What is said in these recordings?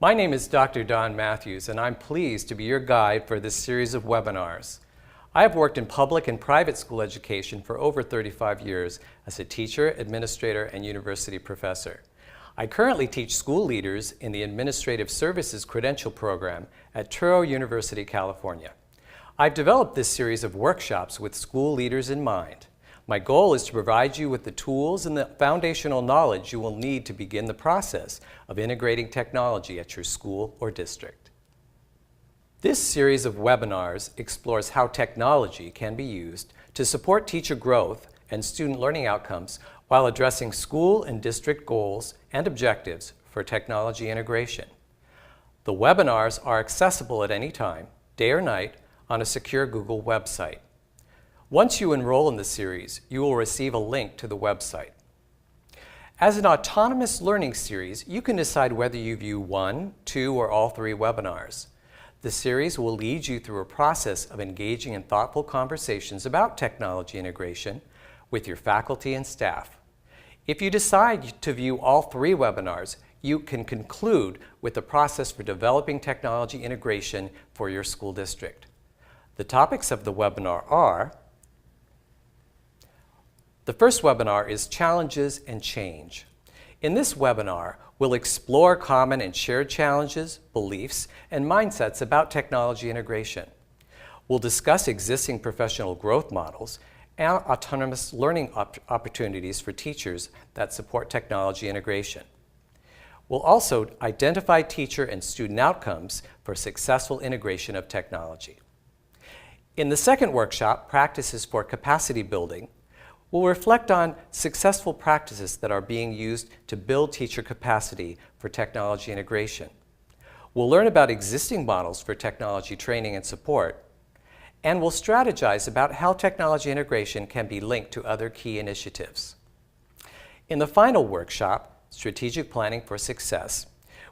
My name is Dr. Don Matthews, and I'm pleased to be your guide for this series of webinars. I have worked in public and private school education for over 35 years as a teacher, administrator, and university professor. I currently teach school leaders in the Administrative Services Credential Program at Truro University, California. I've developed this series of workshops with school leaders in mind. My goal is to provide you with the tools and the foundational knowledge you will need to begin the process of integrating technology at your school or district. This series of webinars explores how technology can be used to support teacher growth and student learning outcomes while addressing school and district goals and objectives for technology integration. The webinars are accessible at any time, day or night, on a secure Google website. Once you enroll in the series, you will receive a link to the website. As an autonomous learning series, you can decide whether you view one, two, or all three webinars. The series will lead you through a process of engaging in thoughtful conversations about technology integration with your faculty and staff. If you decide to view all three webinars, you can conclude with the process for developing technology integration for your school district. The topics of the webinar are: the first webinar is Challenges and Change. In this webinar, we'll explore common and shared challenges, beliefs, and mindsets about technology integration. We'll discuss existing professional growth models and autonomous learning opportunities for teachers that support technology integration. We'll also identify teacher and student outcomes for successful integration of technology. In the second workshop, Practices for Capacity Building, we'll reflect on successful practices that are being used to build teacher capacity for technology integration. We'll learn about existing models for technology training and support, and we'll strategize about how technology integration can be linked to other key initiatives. In the final workshop, Strategic Planning for Success,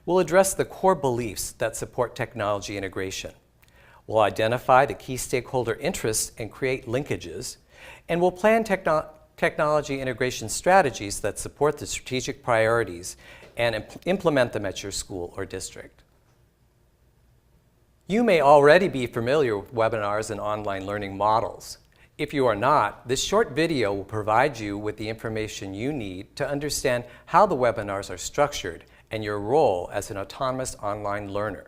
we'll address the core beliefs that support technology integration. We'll identify the key stakeholder interests and create linkages, and we'll plan technology integration strategies that support the strategic priorities and implement them at your school or district. You may already be familiar with webinars and online learning models. If you are not, this short video will provide you with the information you need to understand how the webinars are structured and your role as an autonomous online learner.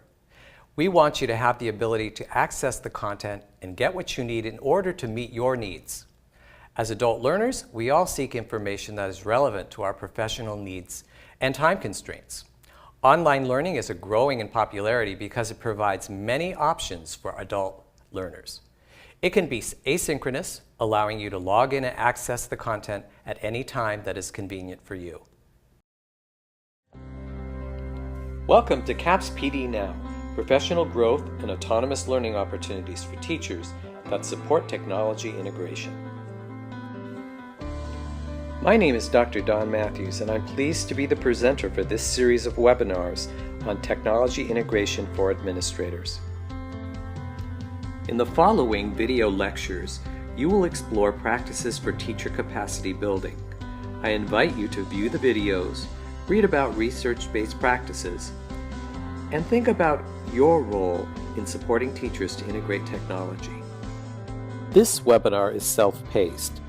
We want you to have the ability to access the content and get what you need in order to meet your needs. As adult learners, we all seek information that is relevant to our professional needs and time constraints. Online learning is growing in popularity because it provides many options for adult learners. It can be asynchronous, allowing you to log in and access the content at any time that is convenient for you. Welcome to CAPS PD Now, professional growth and autonomous learning opportunities for teachers that support technology integration. My name is Dr. Don Matthews, and I'm pleased to be the presenter for this series of webinars on technology integration for administrators. In the following video lectures, you will explore practices for teacher capacity building. I invite you to view the videos, read about research-based practices, and think about your role in supporting teachers to integrate technology. This webinar is self-paced.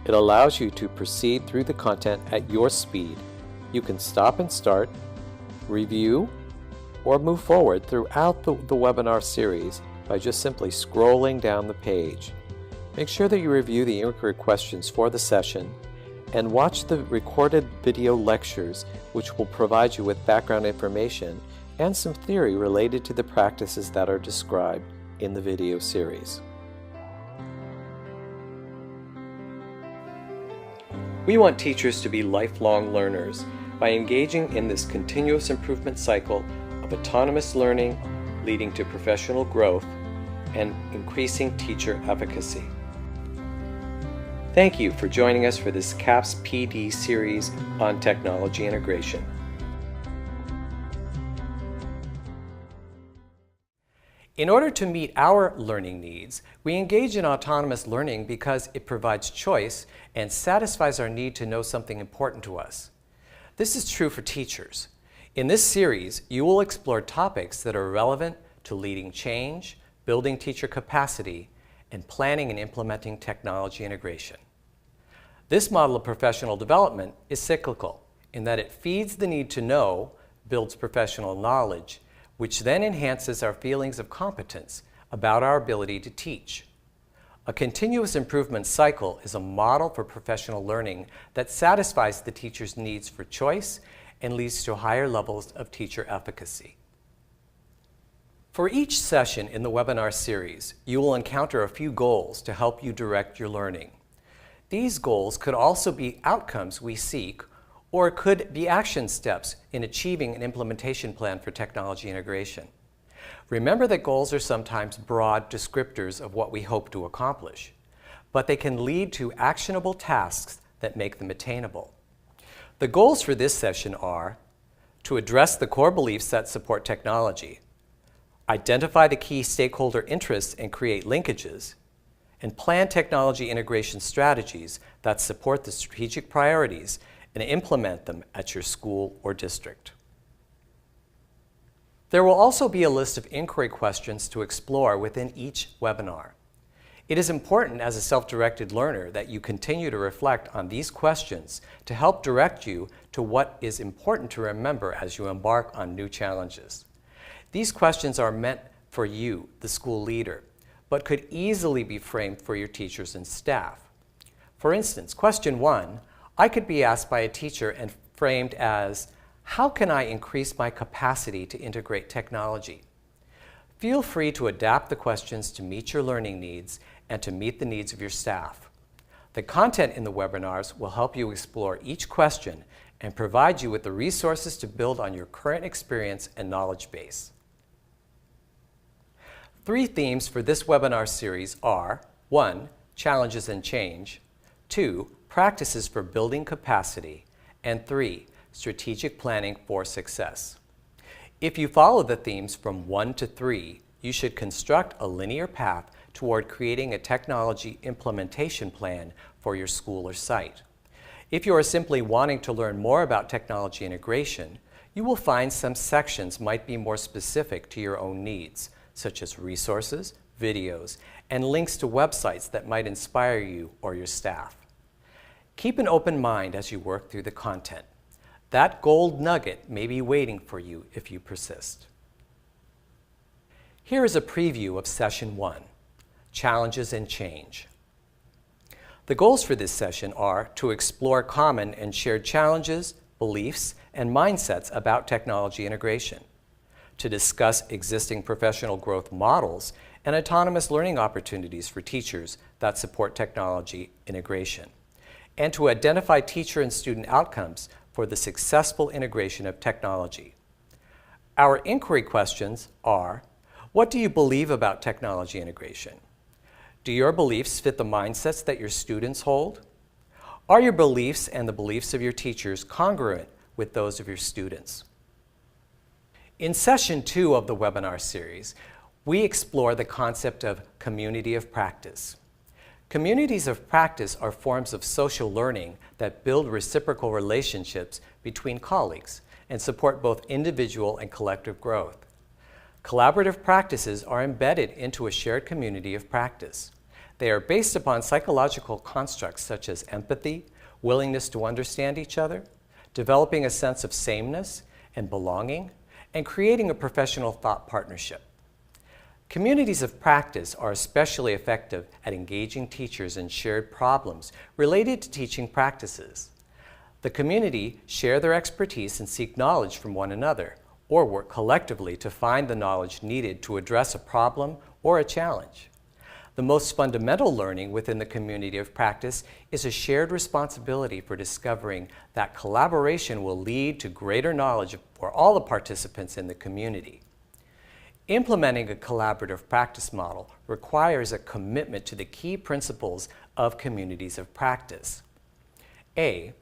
It allows you to proceed through the content at your speed. You can stop and start, review, or move forward throughout the webinar series by just simply scrolling down the page. Make sure that you review the inquiry questions for the session and watch the recorded video lectures, which will provide you with background information and some theory related to the practices that are described in the video series. We want teachers to be lifelong learners by engaging in this continuous improvement cycle of autonomous learning leading to professional growth and increasing teacher efficacy. Thank you for joining us for this CAPS PD series on technology integration. In order to meet our learning needs, we engage in autonomous learning because it provides choice and satisfies our need to know something important to us. This is true for teachers. In this series, you will explore topics that are relevant to leading change, building teacher capacity, and planning and implementing technology integration. This model of professional development is cyclical in that it feeds the need to know, builds professional knowledge, which then enhances our feelings of competence about our ability to teach. A continuous improvement cycle is a model for professional learning that satisfies the teacher's needs for choice and leads to higher levels of teacher efficacy. For each session in the webinar series, you will encounter a few goals to help you direct your learning. These goals could also be outcomes we seek, or could be action steps in achieving an implementation plan for technology integration. Remember that goals are sometimes broad descriptors of what we hope to accomplish, but they can lead to actionable tasks that make them attainable. The goals for this session are to address the core beliefs that support technology, identify the key stakeholder interests and create linkages, and plan technology integration strategies that support the strategic priorities and implement them at your school or district. There will also be a list of inquiry questions to explore within each webinar. It is important as a self-directed learner that you continue to reflect on these questions to help direct you to what is important to remember as you embark on new challenges. These questions are meant for you, the school leader, but could easily be framed for your teachers and staff. For instance, question 1, I could be asked by a teacher and framed as, how can I increase my capacity to integrate technology? Feel free to adapt the questions to meet your learning needs and to meet the needs of your staff. The content in the webinars will help you explore each question and provide you with the resources to build on your current experience and knowledge base. 3 themes for this webinar series are 1. Challenges and change, 2. Practices for building capacity, and 3. Strategic planning for success. If you follow the themes from 1 to 3, you should construct a linear path toward creating a technology implementation plan for your school or site. If you are simply wanting to learn more about technology integration, you will find some sections might be more specific to your own needs, such as resources, videos, and links to websites that might inspire you or your staff. Keep an open mind as you work through the content. That gold nugget may be waiting for you if you persist. Here is a preview of Session 1, Challenges and Change. The goals for this session are to explore common and shared challenges, beliefs, and mindsets about technology integration, to discuss existing professional growth models and autonomous learning opportunities for teachers that support technology integration, and to identify teacher and student outcomes for the successful integration of technology. Our inquiry questions are, what do you believe about technology integration? Do your beliefs fit the mindsets that your students hold? Are your beliefs and the beliefs of your teachers congruent with those of your students? In Session 2 of the webinar series, we explore the concept of community of practice. Communities of practice are forms of social learning that build reciprocal relationships between colleagues and support both individual and collective growth. Collaborative practices are embedded into a shared community of practice. They are based upon psychological constructs such as empathy, willingness to understand each other, developing a sense of sameness and belonging, and creating a professional thought partnership. Communities of practice are especially effective at engaging teachers in shared problems related to teaching practices. The community share their expertise and seek knowledge from one another, or work collectively to find the knowledge needed to address a problem or a challenge. The most fundamental learning within the community of practice is a shared responsibility for discovering that collaboration will lead to greater knowledge for all the participants in the community. Implementing a collaborative practice model requires a commitment to the key principles of communities of practice. A,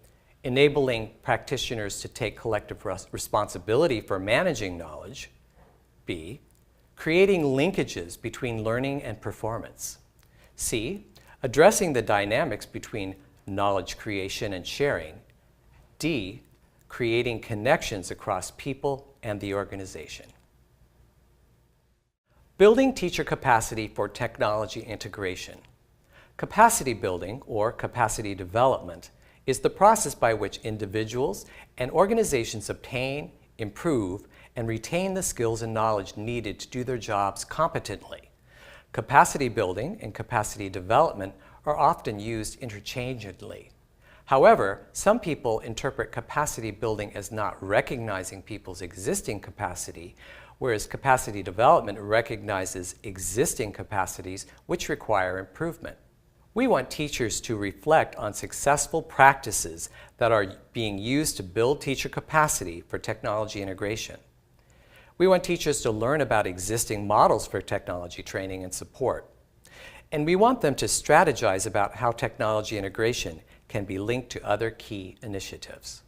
enabling practitioners to take collective responsibility for managing knowledge. B, creating linkages between learning and performance. C, addressing the dynamics between knowledge creation and sharing. D, creating connections across people and the organization. Building teacher capacity for technology integration. Capacity building, or capacity development, is the process by which individuals and organizations obtain, improve, and retain the skills and knowledge needed to do their jobs competently. Capacity building and capacity development are often used interchangeably. However, some people interpret capacity building as not recognizing people's existing capacity, whereas capacity development recognizes existing capacities which require improvement. We want teachers to reflect on successful practices that are being used to build teacher capacity for technology integration. We want teachers to learn about existing models for technology training and support. And we want them to strategize about how technology integration can be linked to other key initiatives.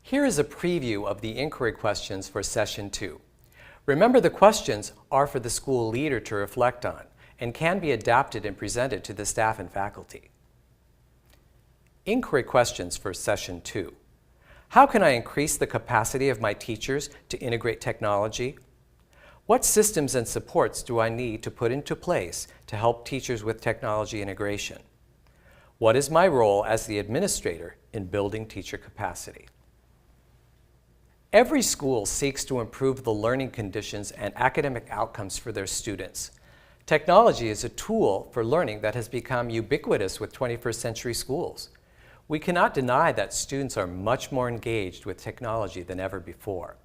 Here is a preview of the inquiry questions for Session 2. Remember, the questions are for the school leader to reflect on and can be adapted and presented to the staff and faculty. Inquiry questions for Session 2. How can I increase the capacity of my teachers to integrate technology? What systems and supports do I need to put into place to help teachers with technology integration? What is my role as the administrator in building teacher capacity? Every school seeks to improve the learning conditions and academic outcomes for their students. Technology is a tool for learning that has become ubiquitous with 21st century schools. We cannot deny that students are much more engaged with technology than ever before.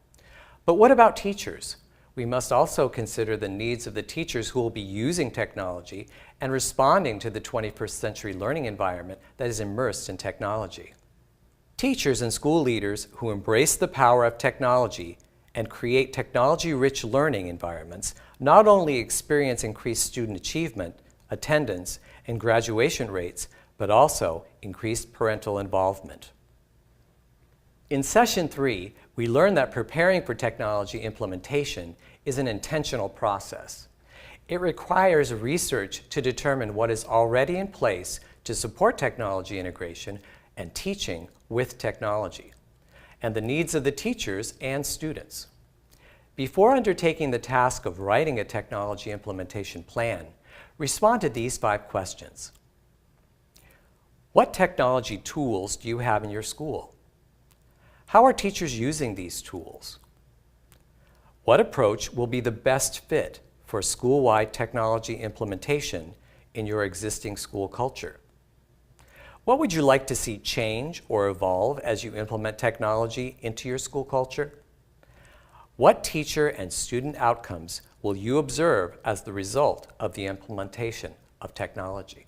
But what about teachers? We must also consider the needs of the teachers who will be using technology and responding to the 21st century learning environment that is immersed in technology. Teachers and school leaders who embrace the power of technology and create technology-rich learning environments not only experience increased student achievement, attendance, and graduation rates, but also increased parental involvement. In Session 3, we learned that preparing for technology implementation is an intentional process. It requires research to determine what is already in place to support technology integration and teaching with technology, and the needs of the teachers and students. Before undertaking the task of writing a technology implementation plan, respond to these 5 questions. What technology tools do you have in your school? How are teachers using these tools? What approach will be the best fit for school-wide technology implementation in your existing school culture? What would you like to see change or evolve as you implement technology into your school culture? What teacher and student outcomes will you observe as the result of the implementation of technology?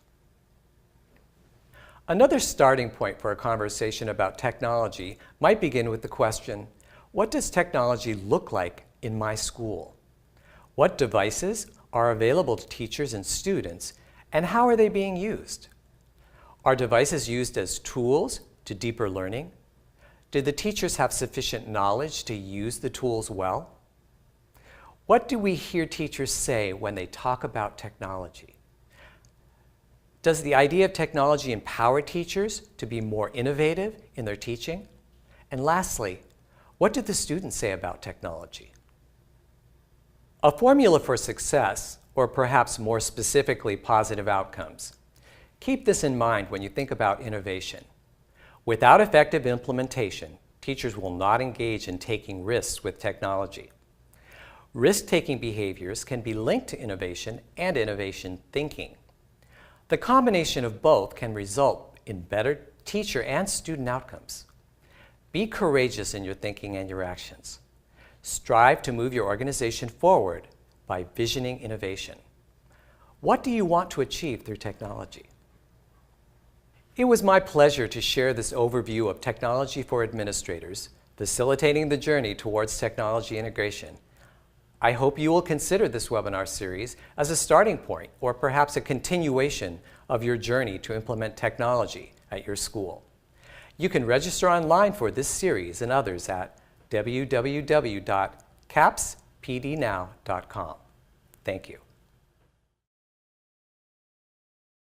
Another starting point for a conversation about technology might begin with the question, what does technology look like in my school? What devices are available to teachers and students, and how are they being used? Are devices used as tools to deeper learning? Did the teachers have sufficient knowledge to use the tools well? What do we hear teachers say when they talk about technology? Does the idea of technology empower teachers to be more innovative in their teaching? And lastly, what did the students say about technology? A formula for success, or perhaps more specifically, positive outcomes. Keep this in mind when you think about innovation. Without effective implementation, teachers will not engage in taking risks with technology. Risk-taking behaviors can be linked to innovation and innovation thinking. The combination of both can result in better teacher and student outcomes. Be courageous in your thinking and your actions. Strive to move your organization forward by visioning innovation. What do you want to achieve through technology? It was my pleasure to share this overview of technology for administrators, facilitating the journey towards technology integration. I hope you will consider this webinar series as a starting point or perhaps a continuation of your journey to implement technology at your school. You can register online for this series and others at www.capspdnow.com. Thank you.